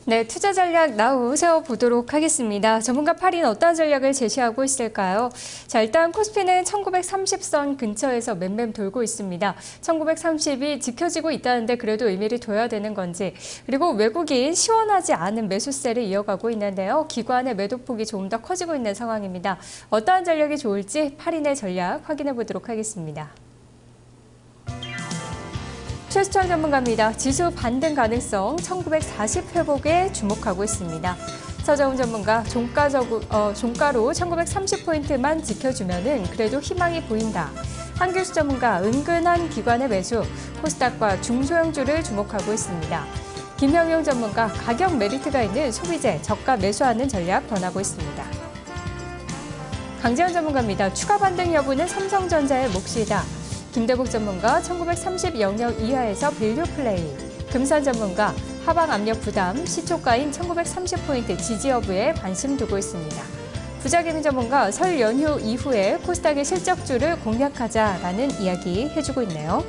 네, 투자 전략 나우 세워보도록 하겠습니다. 전문가 8인 어떠한 전략을 제시하고 있을까요? 자, 일단 코스피는 1930선 근처에서 맴맴 돌고 있습니다. 1930이 지켜지고 있다는데 그래도 의미를 둬야 되는 건지, 그리고 외국인 시원하지 않은 매수세를 이어가고 있는데요. 기관의 매도폭이 조금 더 커지고 있는 상황입니다. 어떠한 전략이 좋을지 8인의 전략 확인해 보도록 하겠습니다. 최수철 전문가입니다. 지수 반등 가능성 1940 회복에 주목하고 있습니다. 서정훈 전문가, 종가로 1930포인트만 지켜주면은 그래도 희망이 보인다. 한규수 전문가, 은근한 기관의 매수, 코스닥과 중소형주를 주목하고 있습니다. 김형용 전문가, 가격 메리트가 있는 소비재, 저가 매수하는 전략 권하고 있습니다. 강재현 전문가입니다. 추가 반등 여부는 삼성전자의 몫이다. 김대복 전문가, 1930 영역 이하에서 밸류 플레이. 금산 전문가, 하방 압력 부담, 시초가인 1930포인트 지지 여부에 관심 두고 있습니다. 부자개미 전문가, 설 연휴 이후에 코스닥의 실적주를 공략하자라는 이야기 해주고 있네요.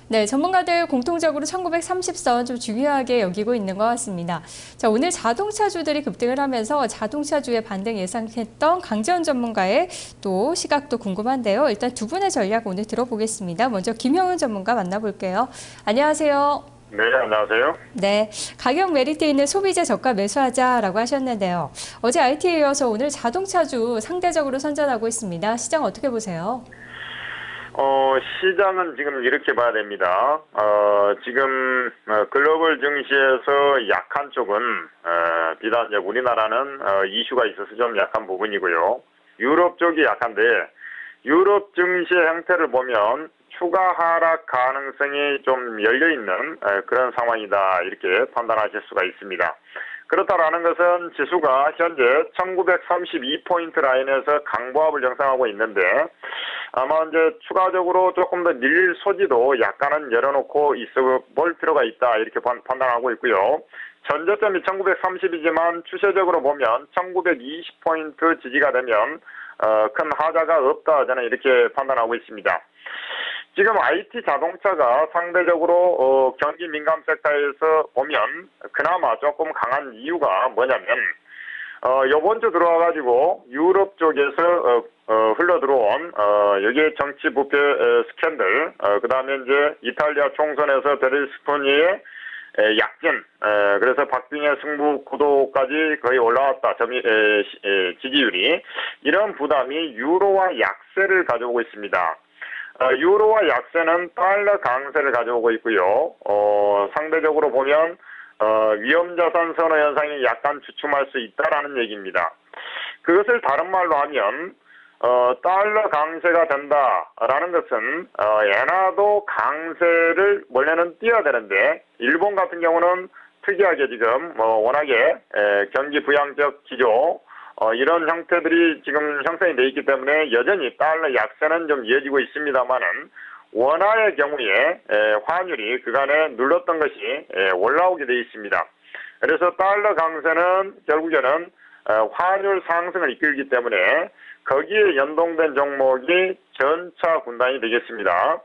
네, 전문가들 공통적으로 1930선 좀 중요하게 여기고 있는 것 같습니다. 자, 오늘 자동차주들이 급등을 하면서 자동차주의 반등 예상했던 강재현 전문가의 또 시각도 궁금한데요. 일단 두 분의 전략 오늘 들어보겠습니다. 먼저 김형은 전문가 만나볼게요. 안녕하세요. 네, 안녕하세요. 네, 가격 메리트 있는 소비재 저가 매수하자라고 하셨는데요. 어제 IT에 이어서 오늘 자동차주 상대적으로 선전하고 있습니다. 시장 어떻게 보세요? 시장은 지금 이렇게 봐야 됩니다. 지금 글로벌 증시에서 약한 쪽은 비단 이제 우리나라는 이슈가 있어서 좀 약한 부분이고요. 유럽 쪽이 약한데 유럽 증시의 형태를 보면 추가 하락 가능성이 좀 열려있는 그런 상황이다 이렇게 판단하실 수가 있습니다. 그렇다라는 것은 지수가 현재 1932포인트 라인에서 강보합을 형성하고 있는데 아마 이제 추가적으로 조금 더 밀릴 소지도 약간은 열어놓고 있어 볼 필요가 있다 이렇게 판단하고 있고요. 전저점이 1930이지만 추세적으로 보면 1920포인트 지지가 되면 큰 하자가 없다 저는 이렇게 판단하고 있습니다. 지금 IT 자동차가 상대적으로 경기 민감 섹터에서 보면 그나마 조금 강한 이유가 뭐냐면 요번 주 들어와가지고 유럽 쪽에서 흘러들어온 여기에 정치 부패 스캔들, 그 다음에 이제 이탈리아 총선에서 베를스코니의 약진, 그래서 박빙의 승부 구도까지 거의 올라왔다. 지지율이 이런 부담이 유로와 약세를 가져오고 있습니다. 유로와 약세는 달러 강세를 가져오고 있고요. 상대적으로 보면 위험자산 선호 현상이 약간 주춤할 수 있다라는 얘기입니다. 그것을 다른 말로 하면 달러 강세가 된다라는 것은 엔화도 강세를 원래는 띄어야 되는데 일본 같은 경우는 특이하게 지금 워낙에 경기 부양적 기조 이런 형태들이 지금 형성이 되어 있기 때문에 여전히 달러 약세는 좀 이어지고 있습니다만은 원화의 경우에 환율이 그간에 눌렀던 것이 올라오게 되어 있습니다. 그래서 달러 강세는 결국에는 환율 상승을 이끌기 때문에 거기에 연동된 종목이 전차 군단이 되겠습니다.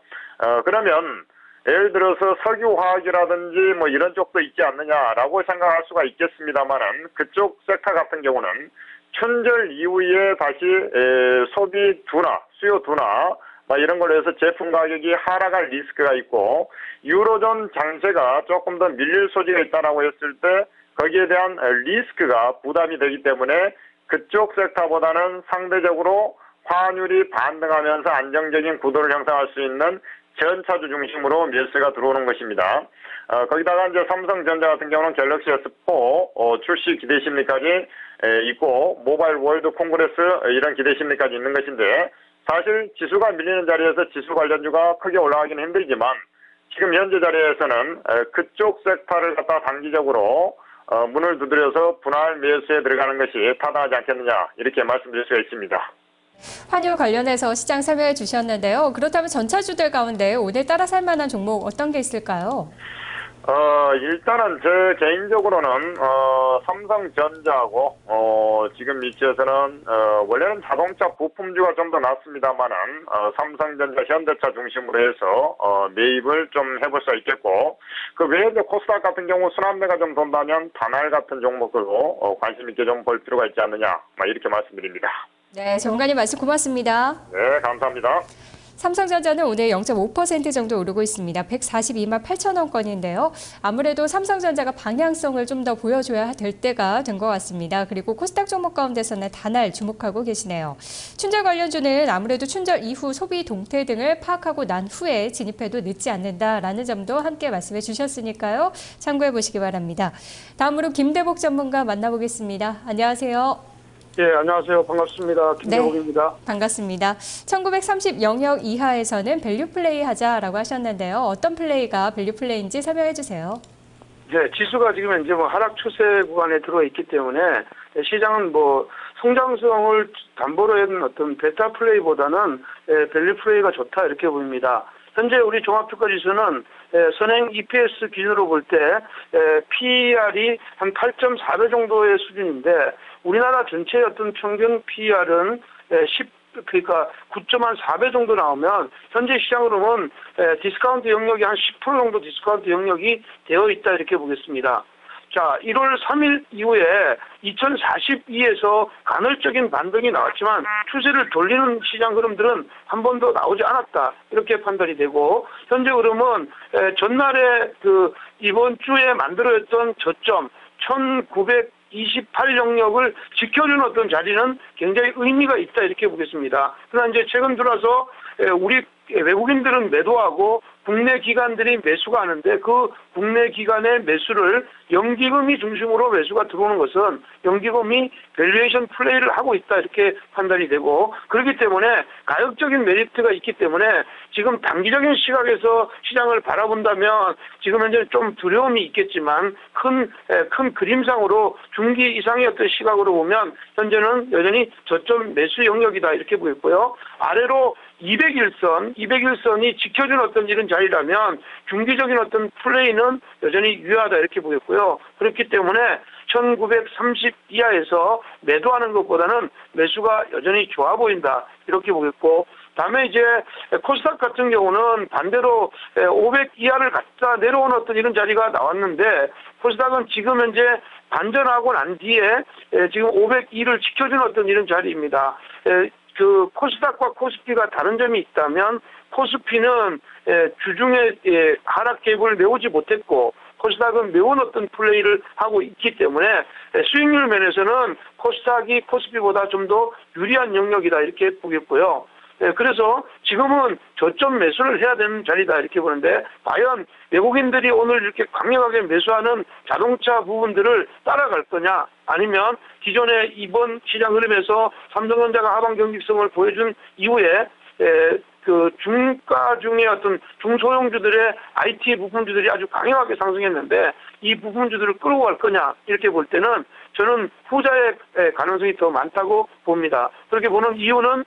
그러면 예를 들어서 석유화학이라든지 뭐 이런 쪽도 있지 않느냐라고 생각할 수가 있겠습니다만은 그쪽 섹터 같은 경우는 춘절 이후에 다시 소비 둔화, 수요 둔화 이런 걸로 해서 제품 가격이 하락할 리스크가 있고 유로존 장세가 조금 더 밀릴 소지가 있다라고 했을 때 거기에 대한 리스크가 부담이 되기 때문에 그쪽 섹터보다는 상대적으로 환율이 반등하면서 안정적인 구도를 형성할 수 있는 전차주 중심으로 매수가 들어오는 것입니다. 거기다가 이제 삼성전자 같은 경우는 갤럭시 S4 출시 기대 심리까지 있고 모바일 월드 콩그레스 이런 기대 심리까지 있는 것인데 사실 지수가 밀리는 자리에서 지수 관련주가 크게 올라가기는 힘들지만 지금 현재 자리에서는 그쪽 섹터를 갖다 단기적으로 문을 두드려서 분할 매수에 들어가는 것이 타당하지 않겠느냐 이렇게 말씀드릴 수가 있습니다. 환율 관련해서 시장 설명해 주셨는데요. 그렇다면 전차주들 가운데 오늘 따라 살 만한 종목 어떤 게 있을까요? 일단은 제 개인적으로는, 삼성전자하고, 지금 위치에서는, 원래는 자동차 부품주가 좀 더 낫습니다만은, 삼성전자, 현대차 중심으로 해서, 매입을 좀 해볼 수 있겠고, 그 외에 이제 코스닥 같은 경우 순환매가 좀 돈다면, 단알 같은 종목으로, 관심 있게 좀 볼 필요가 있지 않느냐, 이렇게 말씀드립니다. 네, 전문가님 말씀 고맙습니다. 네, 감사합니다. 삼성전자는 오늘 0.5% 정도 오르고 있습니다. 142만 8천 원권인데요. 아무래도 삼성전자가 방향성을 좀 더 보여줘야 될 때가 된 것 같습니다. 그리고 코스닥 종목 가운데서는 단알 주목하고 계시네요. 춘절 관련주는 아무래도 춘절 이후 소비 동태 등을 파악하고 난 후에 진입해도 늦지 않는다라는 점도 함께 말씀해 주셨으니까요. 참고해 보시기 바랍니다. 다음으로 김대복 전문가 만나보겠습니다. 안녕하세요. 예, 안녕하세요. 반갑습니다. 김대복입니다. 네, 반갑습니다. 1930 영역 이하에서는 밸류 플레이 하자라고 하셨는데요. 어떤 플레이가 밸류 플레이인지 설명해 주세요. 네, 지수가 지금 현재 하락 추세 구간에 들어있기 때문에 시장은 성장성을 담보로 한 어떤 베타 플레이보다는 밸류 플레이가 좋다 이렇게 보입니다. 현재 우리 종합주가 지수는 선행 EPS 기준으로 볼 때 PER이 한 8.4배 정도의 수준인데 우리나라 전체의 어떤 평균 PER은 그러니까 9.4배 정도 나오면 현재 시장으로는 디스카운트 영역이 한 10% 정도 디스카운트 영역이 되어 있다 이렇게 보겠습니다. 자, 1월 3일 이후에 2042에서 간헐적인 반등이 나왔지만 추세를 돌리는 시장 흐름들은 한 번도 나오지 않았다. 이렇게 판단이 되고 현재 흐름은 전날에 이번 주에 만들어졌던 저점 1928 영역을 지켜주는 어떤 자리는 굉장히 의미가 있다 이렇게 보겠습니다. 그러나 이제 최근 들어서 우리 외국인들은 매도하고 국내 기관들이 매수가 하는데 그 국내 기관의 매수를 연기금이 중심으로 매수가 들어오는 것은 연기금이 밸류에이션 플레이를 하고 있다 이렇게 판단이 되고 그렇기 때문에 가격적인 메리트가 있기 때문에 지금 단기적인 시각에서 시장을 바라본다면 지금 현재 좀 두려움이 있겠지만 큰 그림상으로 중기 이상의 어떤 시각으로 보면 현재는 여전히 저점 매수 영역이다 이렇게 보였고요. 아래로 201선이 지켜준 어떤 이런 자리라면 중기적인 어떤 플레이는 여전히 유효하다 이렇게 보겠고요. 그렇기 때문에 1930 이하에서 매도하는 것보다는 매수가 여전히 좋아 보인다 이렇게 보겠고 다음에 이제 코스닥 같은 경우는 반대로 500 이하를 갖다 내려오는 어떤 이런 자리가 나왔는데 코스닥은 지금 현재 반전하고 난 뒤에 지금 502를 지켜주는 어떤 이런 자리입니다. 코스닥과 코스피가 다른 점이 있다면 코스피는 주중에 하락 갭을 메우지 못했고 코스닥은 메운 어떤 플레이를 하고 있기 때문에 수익률 면에서는 코스닥이 코스피보다 좀 더 유리한 영역이다 이렇게 보겠고요. 그래서 지금은 저점 매수를 해야 되는 자리다 이렇게 보는데 과연 외국인들이 오늘 이렇게 강력하게 매수하는 자동차 부분들을 따라갈 거냐 아니면 기존의 이번 시장 흐름에서 삼성전자가 하방 경직성을 보여준 이후에 중가 중에 어떤 중소형주들의 IT 부품주들이 아주 강력하게 상승했는데 이 부품주들을 끌고 갈 거냐 이렇게 볼 때는 저는 후자의 가능성이 더 많다고 봅니다. 그렇게 보는 이유는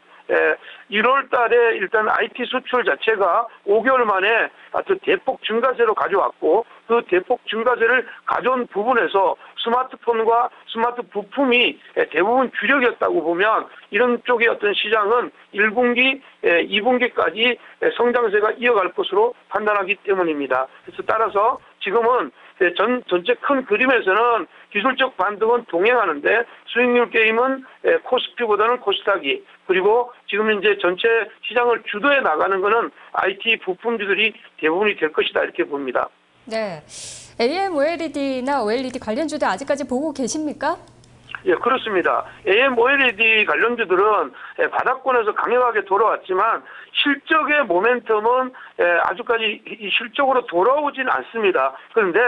1월 달에 일단 IT 수출 자체가 5개월 만에 아주 대폭 증가세로 가져왔고 그 대폭 증가세를 가져온 부분에서 스마트폰과 스마트 부품이 대부분 주력이었다고 보면 이런 쪽의 어떤 시장은 1분기, 2분기까지 성장세가 이어갈 것으로 판단하기 때문입니다. 그래서 따라서 지금은 전체 큰 그림에서는 기술적 반등은 동행하는데 수익률 게임은 코스피보다는 코스닥이 그리고 지금 이제 전체 시장을 주도해 나가는 것은 IT 부품주들이 대부분이 될 것이다 이렇게 봅니다. 네, AM OLED나 OLED 관련주들 아직까지 보고 계십니까? 예, 그렇습니다. AM OLED 관련주들은 바닥권에서 강력하게 돌아왔지만 실적의 모멘텀은 아직까지 실적으로 돌아오진 않습니다. 그런데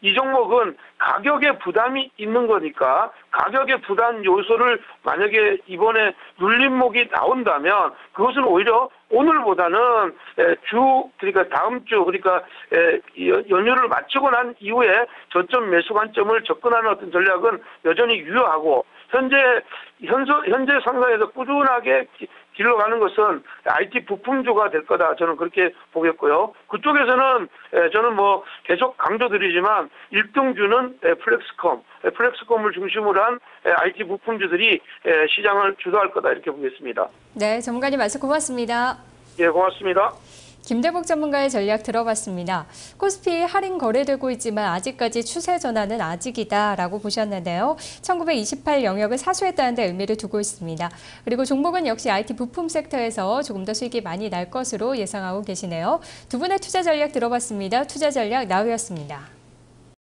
이 종목은 가격에 부담이 있는 거니까 가격의 부담 요소를 만약에 이번에 눌림목이 나온다면 그것은 오히려 오늘보다는 그러니까 다음 주 그러니까 연휴를 마치고 난 이후에 저점 매수 관점을 접근하는 어떤 전략은 여전히 유효하고 현재 상황에서 꾸준하게 길로 가는 것은 IT 부품주가 될 거다. 저는 그렇게 보겠고요. 그쪽에서는 저는 뭐 계속 강조드리지만 1등주는 플렉스컴을 중심으로 한 IT 부품주들이 시장을 주도할 거다 이렇게 보겠습니다. 네, 전문가님 말씀 고맙습니다. 예, 고맙습니다. 김대복 전문가의 전략 들어봤습니다. 코스피 할인 거래되고 있지만 아직까지 추세 전환은 아직이다라고 보셨는데요. 1928 영역을 사수했다는 데 의미를 두고 있습니다. 그리고 종목은 역시 IT 부품 섹터에서 조금 더 수익이 많이 날 것으로 예상하고 계시네요. 두 분의 투자 전략 들어봤습니다. 투자 전략 나우였습니다.